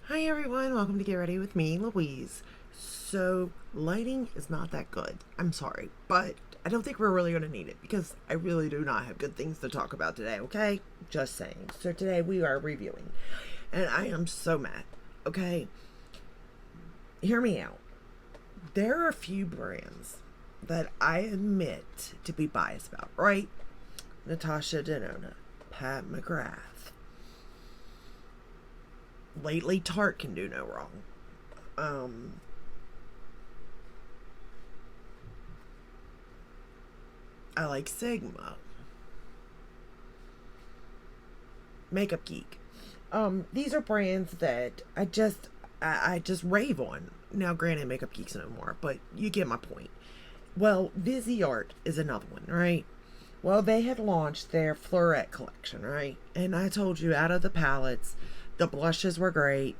Hi everyone, welcome to Get Ready with me, Louise. So, lighting is not that good. I'm sorry, but I don't think we're really going to need it because I really do not have good things to talk about today, okay? Just saying. So, today we are reviewing, and I am so mad, okay? Hear me out. There are a few brands that I admit to be biased about, right? Natasha Denona, Pat McGrath. Lately, Tarte can do no wrong. Um, I like Sigma. Makeup Geek. These are brands that I just rave on. Now, granted, Makeup Geek's no more, but you get my point. Well, Viseart is another one, right? Well, they had launched their Fleurette collection, right? And I told you, out of the palettes, the blushes were great.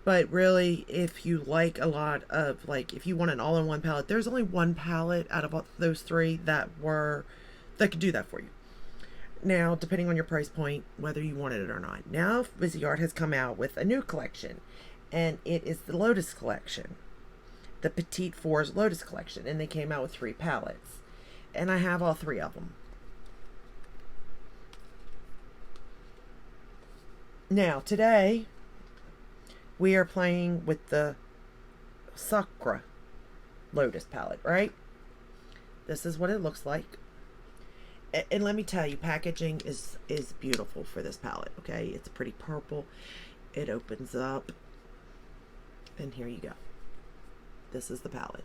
But really, if you like a lot of, like, if you want an all-in-one palette, there's only one palette out of those three that could do that for you. Now, depending on your price point, whether you wanted it or not. Now, Viseart has come out with a new collection, and it is the Lotus collection, the Petite Fours Lotus collection, and they came out with three palettes, and I have all three of them. Now, today we are playing with the Sakura Lotus palette, right? This is what it looks like. And let me tell you, packaging is beautiful for this palette, okay? It's a pretty purple. It opens up, and here you go. This is the palette.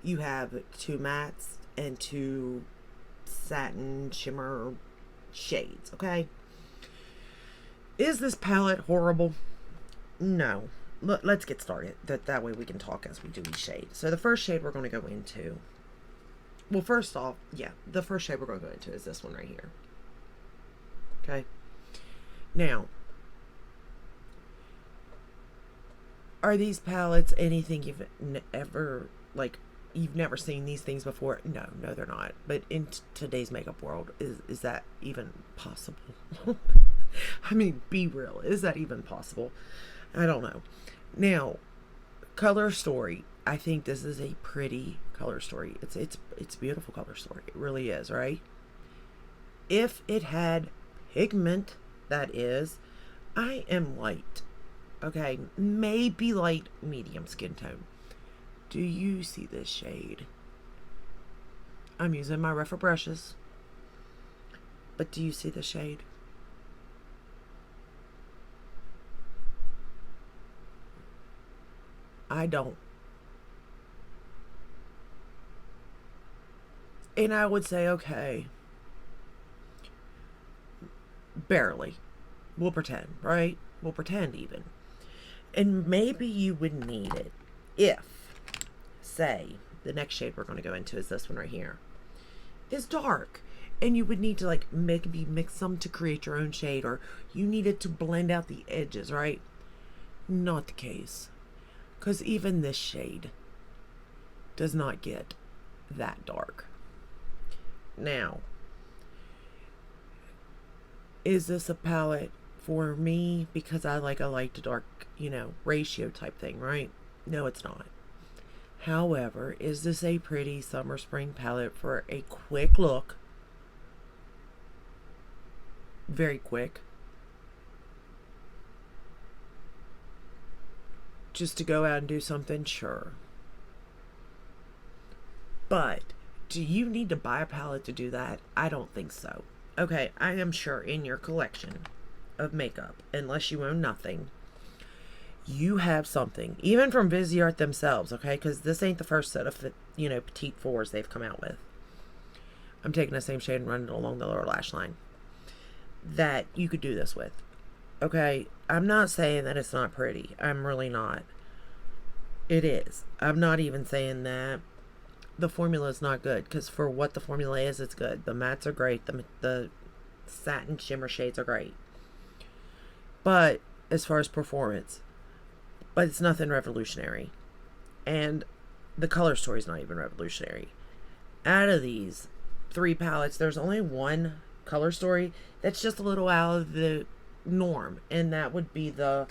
You have two mattes and two satin shimmer shades, okay? Is this palette horrible? No. Let's get started. That way we can talk as we do each shade. So the first shade we're going to go into, well, first off, yeah, the first shade we're going to go into is this one right here. Okay. Now, are these palettes anything you've ever, like, you've never seen these things before? No, they're not. But in today's makeup world, is that even possible? I mean, be real. Is that even possible? I don't know. Now, color story. I think this is a pretty color story. It's a beautiful color story. It really is, right? If it had pigment, that is, I am light. Okay, maybe light medium skin tone. Do you see this shade? I'm using my Refa brushes. But do you see the shade? I don't. And I would say, okay, barely. We'll pretend, right? We'll pretend even. And maybe you would need it if, say, the next shade we're going to go into is this one right here, is dark. And you would need to, like, maybe mix them to create your own shade, or you needed to blend out the edges, right? Not the case. Because even this shade does not get that dark. Now, is this a palette for me because I like a light to dark, ratio type thing, right? No, it's not. However, is this a pretty summer spring palette for a quick look? Very quick. Just to go out and do something? Sure. But do you need to buy a palette to do that? I don't think so. Okay, I am sure in your collection of makeup, unless you own nothing, you have something, even from Viseart themselves, okay? Because this ain't the first set of, Petite Fours they've come out with. I'm taking the same shade and running it along the lower lash line. That you could do this with. Okay, I'm not saying that it's not pretty. I'm really not. It is. I'm not even saying that the formula is not good, because for what the formula is, it's good. The mattes are great. The satin shimmer shades are great. But as far as performance, but it's nothing revolutionary. And the color story is not even revolutionary. Out of these three palettes, there's only one color story that's just a little out of the norm, and that would be the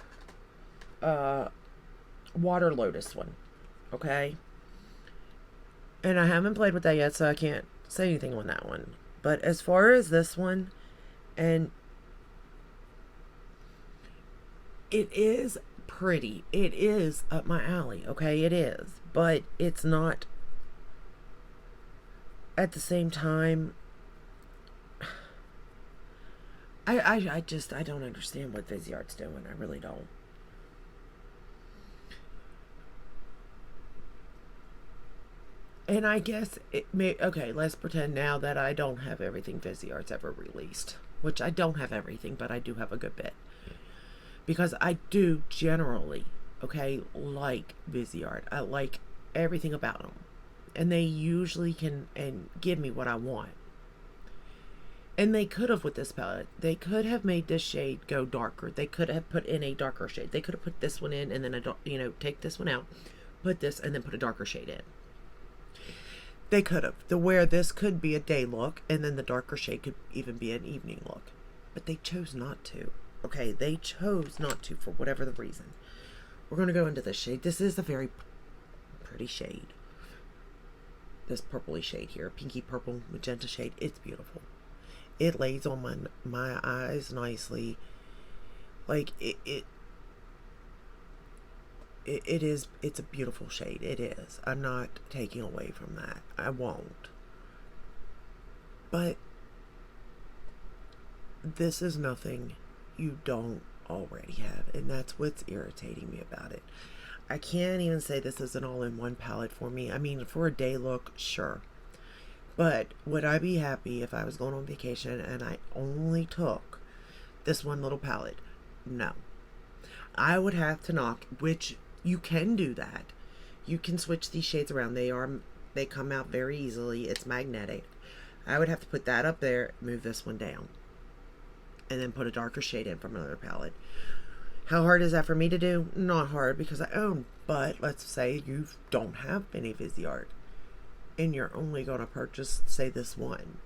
uh, Water Lotus one. Okay? And I haven't played with that yet, so I can't say anything on that one. But as far as this one, and it is pretty. It is up my alley, okay? It is. But it's not, at the same time, I don't understand what Viseart's doing. I really don't. And I guess it may, okay, let's pretend now that I don't have everything Viseart's ever released. Which I don't have everything, but I do have a good bit. Because I do generally, okay, like Viseart. I like everything about them. And they usually can and give me what I want. And they could have with this palette. They could have made this shade go darker. They could have put in a darker shade. They could have put this one in and then take this one out, put this and then put a darker shade in. They could have. To where this could be a day look and then the darker shade could even be an evening look. But they chose not to. Okay, they chose not to for whatever the reason. We're going to go into this shade. This is a very pretty shade. This purpley shade here. Pinky purple magenta shade. It's beautiful. It lays on my eyes nicely. Like, it's a beautiful shade. It is. I'm not taking away from that. I won't. But this is nothing you don't already have, and that's what's irritating me about it. I can't even say this is an all-in-one palette for me. I mean, for a day look, sure. But would I be happy if I was going on vacation and I only took this one little palette? No. I would have to knock, which you can do that. You can switch these shades around. They come out very easily. It's magnetic. I would have to put that up there, move this one down, and then put a darker shade in from another palette. How hard is that for me to do? Not hard because I own, but let's say you don't have any Viseart and you're only going to purchase, say, this one.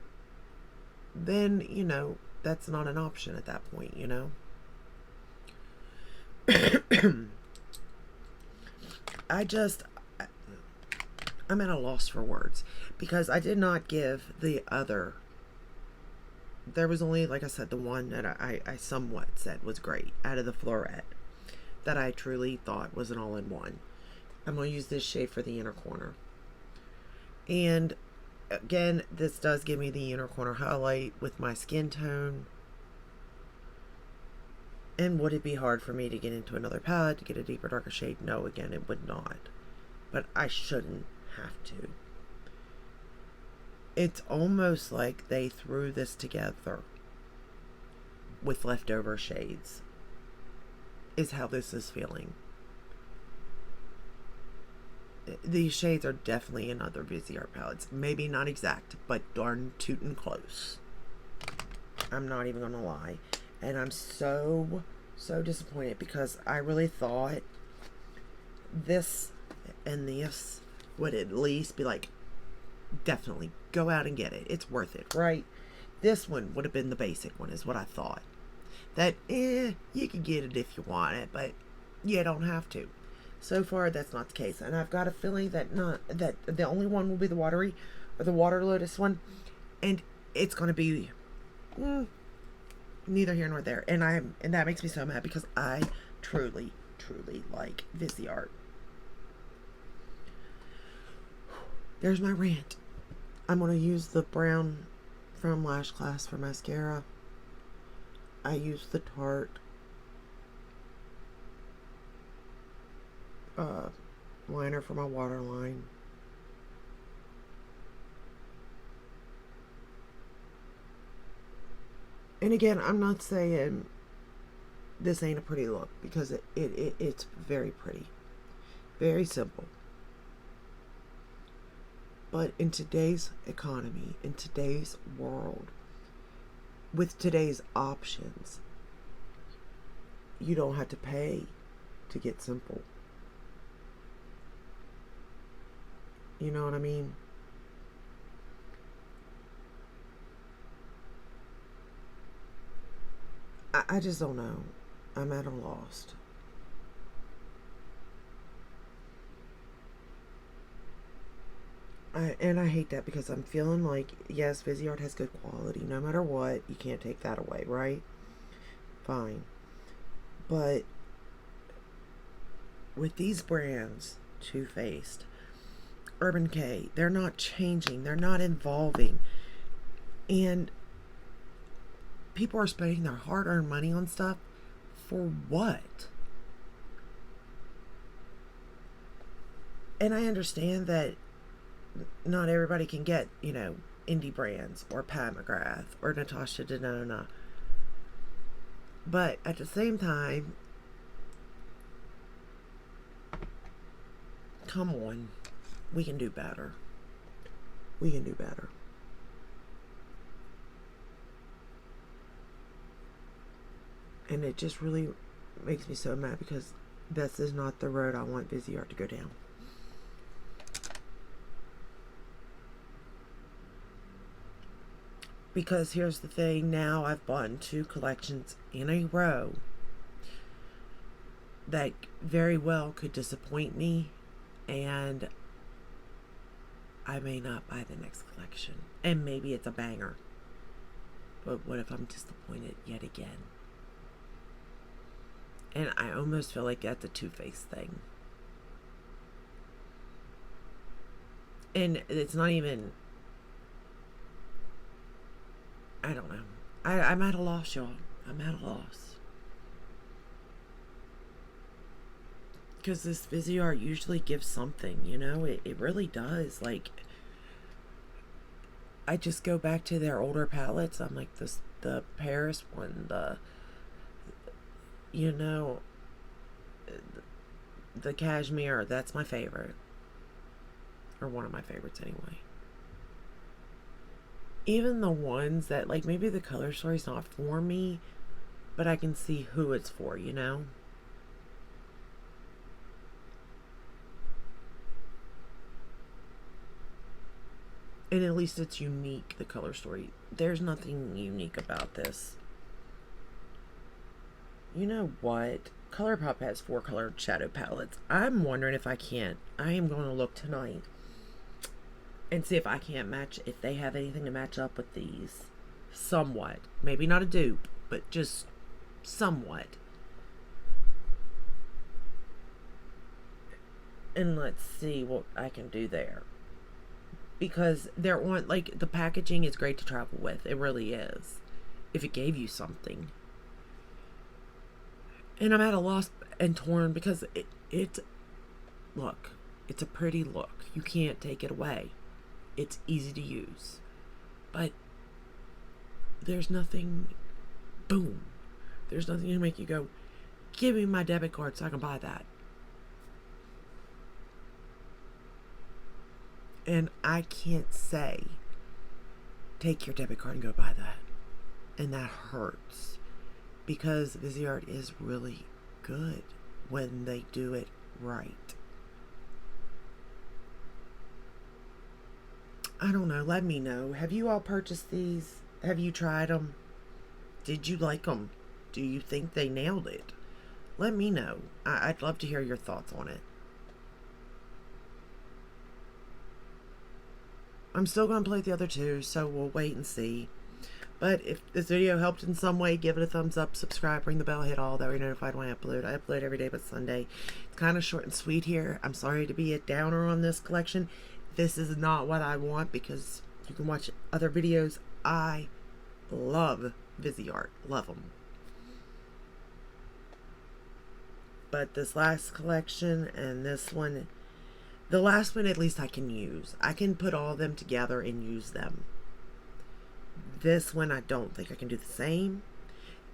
Then, that's not an option at that point, I'm at a loss for words because I did not give the other. There was only, like I said, the one that I somewhat said was great out of the Floret that I truly thought was an all-in-one. I'm going to use this shade for the inner corner. And again, this does give me the inner corner highlight with my skin tone. And would it be hard for me to get into another palette to get a deeper, darker shade? No, again, it would not. But I shouldn't have to. It's almost like they threw this together with leftover shades, is how this is feeling. These shades are definitely in other Viseart palettes. Maybe not exact, but darn tootin' close. I'm not even gonna lie. And I'm so disappointed because I really thought this and this would at least be like, definitely go out and get it. It's worth it, right? This one would have been the basic one, is what I thought. That, you can get it if you want it, but you don't have to. So far, that's not the case. And I've got a feeling that the only one will be the watery, or the Water Lotus one. And it's going to be neither here nor there. And that makes me so mad because I truly like Viseart. There's my rant. I'm going to use the brown from Lash Class for mascara. I use the Tarte liner for my waterline. And again, I'm not saying this ain't a pretty look, because it's very pretty. Very simple. But in today's economy, in today's world, with today's options, you don't have to pay to get simple. You know what I mean? I just don't know. I'm at a loss. And I hate that because I'm feeling like, yes, Viseart has good quality. No matter what, you can't take that away, right? Fine. But with these brands, Too Faced, Urban Decay, they're not changing. They're not evolving. And people are spending their hard-earned money on stuff for what? And I understand that not everybody can get, indie brands or Pat McGrath or Natasha Denona. But at the same time, come on. We can do better. We can do better. And it just really makes me so mad because this is not the road I want Viseart to go down. Because here's the thing, now I've bought 2 collections in a row that very well could disappoint me, and I may not buy the next collection. And maybe it's a banger. But what if I'm disappointed yet again? And I almost feel like that's a Too Faced thing. And it's not even... I don't know. I'm at a loss, y'all. I'm at a loss. Because this Viseart usually gives something, It really does. Like, I just go back to their older palettes. I'm like, the Paris one, the cashmere, that's my favorite. Or one of my favorites anyway. Even the ones that, like, maybe the color story's not for me, but I can see who it's for, And at least it's unique, the color story. There's nothing unique about this. You know what? ColourPop has 4 colored shadow palettes. I'm wondering if I can't. I am going to look tonight and see if I can't match, if they have anything to match up with these. Somewhat. Maybe not a dupe, but just somewhat. And let's see what I can do there. Because they're on, like, the packaging is great to travel with. It really is. If it gave you something. And I'm at a loss and torn because look, it's a pretty look. You can't take it away. It's easy to use. But there's nothing, boom. There's nothing to make you go, give me my debit card so I can buy that. And I can't say, take your debit card and go buy that. And that hurts. Because Viseart is really good when they do it right. I don't know. Let me know. Have you all purchased these? Have you tried them? Did you like them? Do you think they nailed it? Let me know. I'd love to hear your thoughts on it. I'm still going to play the other 2, so we'll wait and see. But if this video helped in some way, give it a thumbs up, subscribe, ring the bell, hit all, that way you're notified when I upload. I upload every day but Sunday. It's kind of short and sweet here. I'm sorry to be a downer on this collection. This is not what I want because you can watch other videos. I love Viseart. Love them. But this last collection and this one, the last one at least I can use. I can put all of them together and use them. This one I don't think I can do the same.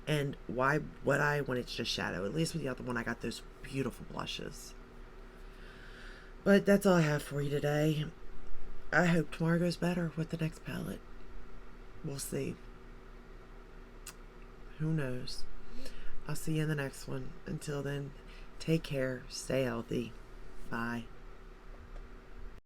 And why would I when it's just shadow? At least with the other one I got those beautiful blushes. But that's all I have for you today. I hope tomorrow goes better with the next palette. We'll see. Who knows? I'll see you in the next one. Until then, take care. Stay healthy. Bye.